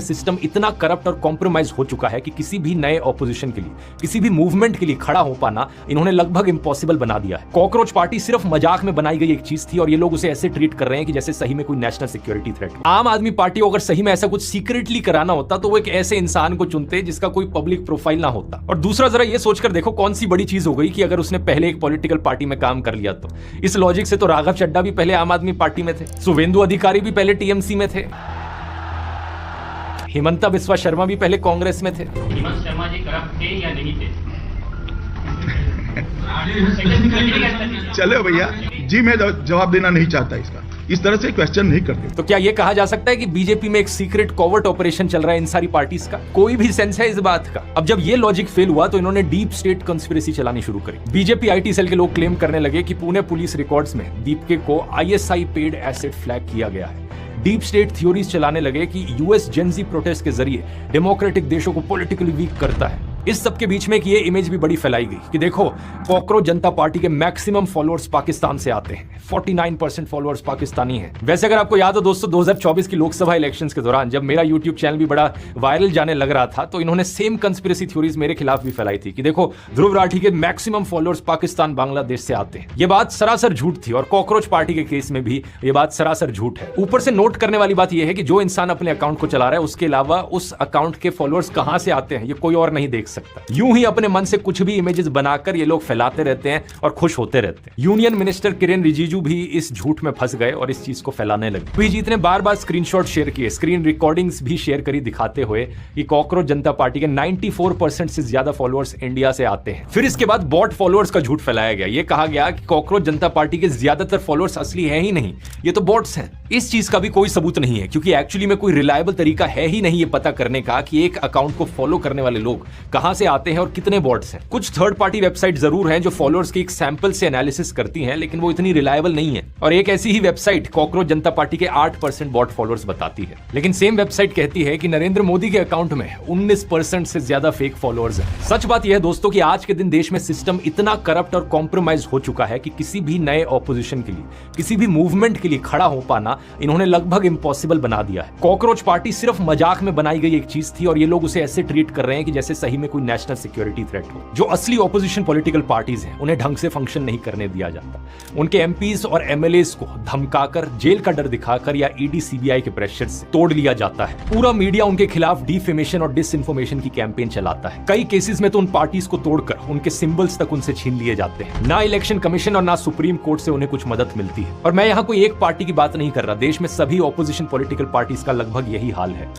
System इतना corrupt और compromise हो चुका है कि किसी भी नए ऑपोजिशन के लिए, किसी भी मूवमेंट के लिए खड़ा हो पाना इन्होंने लगभग इम्पॉसिबल बना दिया है। कॉकरोच पार्टी सिर्फ मजाक में बनाई गई एक चीज थी और ये लोग उसे ऐसे ट्रीट कर रहे हैं कि जैसे सही में कोई नेशनल सिक्योरिटी थ्रेट हो। आम आदमी पार्टी को अगर सही में ऐसा कुछ सीक्रेटली कराना होता तो वो एक ऐसे इंसान को चुनते जिसका कोई पब्लिक प्रोफाइल ना होता। और दूसरा जरा ये सोचकर देखो कौन सी बड़ी चीज हो गई कि अगर उसने पहले एक पॉलिटिकल पार्टी में काम कर लिया तो। इस लॉजिक से तो राघव चड्ढा भी पहले आम आदमी पार्टी में थे, शुवेंदु अधिकारी भी पहले टीएमसी में थे, हिमंता बिस्वा शर्मा भी पहले कांग्रेस में थे। हिमंत शर्मा जी करप्ट थे या नहीं थे? चलो भैया जी, मैं जवाब देना नहीं चाहता इसका, इस तरह से क्वेश्चन नहीं करते। तो क्या ये कहा जा सकता है कि बीजेपी में एक सीक्रेट कॉवर्ट ऑपरेशन चल रहा है इन सारी पार्टीज का? कोई भी सेंस है इस बात का? अब जब ये लॉजिक फेल हुआ तो इन्होंने डीप स्टेट कंस्पिरेसी चलानी शुरू करी। बीजेपी आईटी सेल के लोग क्लेम करने लगे कि पुणे पुलिस रिकॉर्ड्स में दीपके को आईएसआई पेड एसेट फ्लैग किया गया है। डीप स्टेट थ्योरीज चलाने लगे कि यूएस जेनजी प्रोटेस्ट के जरिए डेमोक्रेटिक देशों को पॉलिटिकली वीक करता है। इस सब के बीच में ये इमेज भी बड़ी फैलाई गई कि देखो कॉकरोच जनता पार्टी के मैक्सिमम फॉलोअर्स पाकिस्तान से आते हैं, 49% फॉलोअर्स पाकिस्तानी हैं। वैसे अगर आपको याद हो दोस्तों, 2024 की लोकसभा इलेक्शंस के दौरान जब मेरा यूट्यूब चैनल भी बड़ा वायरल जाने लग रहा था तो इन्होंने सेम कंस्पिरेसी थ्योरीज मेरे खिलाफ भी फैलाई थी कि देखो ध्रुव राठी के मैक्सिमम फॉलोअर्स पाकिस्तान बांग्लादेश से आते हैं। ये बात सरासर झूठ थी और कॉकरोच पार्टी के केस में भी ये बात सरासर झूठ है। ऊपर से नोट करने वाली बात यह है कि जो इंसान अपने अकाउंट को चला रहा है उसके अलावा उस अकाउंट के फॉलोअर्स कहां से आते हैं ये कोई और नहीं देख सकता। यूं ही अपने मन से कुछ भी इमेजेस बनाकर ये लोग फैलाते रहते हैं और खुश होते रहते हैं। यूनियन मिनिस्टर किरेन रिजिजू भी इस झूठ में फंस गए और इस चीज को फैलाने लगे। अभिजीत ने बार-बार स्क्रीनशॉट शेयर किए, स्क्रीन रिकॉर्डिंग्स भी शेयर करी दिखाते हुए कि कॉकरोच जनता पार्टी के 94% से ज्यादा फॉलोअर्स इंडिया से आते हैं। फिर इसके बाद बॉट फॉलोअर्स का झूठ फैलाया गया। ये कहा गया कि कॉकरोच जनता पार्टी के ज्यादातर फॉलोअर्स असली है ही नहीं, ये तो बॉट्स हैं। इस चीज का भी कोई सबूत नहीं है क्योंकि एक्चुअली में कोई रिलायबल तरीका है ही नहीं ये पता करने का कि एक अकाउंट को फॉलो करने वाले लोग कहां से आते हैं और कितने बॉट्स हैं। कुछ थर्ड पार्टी वेबसाइट जरूर हैं जो फॉलोअर्स की एक सैंपल से एनालिसिस करती हैं, लेकिन वो इतनी रिलायबल नहीं है। और एक ऐसी ही वेबसाइट कॉकरोच जनता पार्टी के 8% बॉट फॉलोअर्स बताती है, लेकिन सेम वेबसाइट कहती है कि नरेंद्र मोदी के अकाउंट में 19% से ज्यादा फेक फॉलोअर्स हैं। सच बात यह है दोस्तों कि आज के दिन देश में सिस्टम इतना करप्ट और कॉम्प्रोमाइज हो चुका है कि किसी भी नए ऑपोजिशन के लिए, किसी भी मूवमेंट के लिए खड़ा हो पाना इन्होंने लगभग इम्पॉसिबल बना दिया है। कॉकरोच पार्टी सिर्फ मजाक में बनाई गई एक चीज थी और ये लोग उसे ऐसे ट्रीट कर रहे हैं कि जैसे सही में कोई नेशनल सिक्योरिटी थ्रेट हो। जो असली ऑपोजिशन पॉलिटिकल पार्टीज हैं उन्हें ढंग से फंक्शन नहीं करने दिया जाता। उनके एमपीज और एमएलएस को धमकाकर, जेल का डर दिखाकर या ईडी सीबीआई के प्रेशर से तोड़ लिया जाता है। पूरा मीडिया उनके खिलाफ डिफेमेशन और डिसइंफॉर्मेशन की कैंपेन चलाता है। कई केसेस में तो उन पार्टीज को तोड़कर उनके सिंबल्स तक उनसे छीन लिए जाते हैं। ना इलेक्शन कमीशन और ना सुप्रीम कोर्ट से उन्हें कुछ मदद मिलती है। और मैं यहाँ कोई एक पार्टी की बात नहीं कर रहा, देश में सभी ऑपोजिशन पॉलिटिकल पार्टीज का लगभग यही हाल है।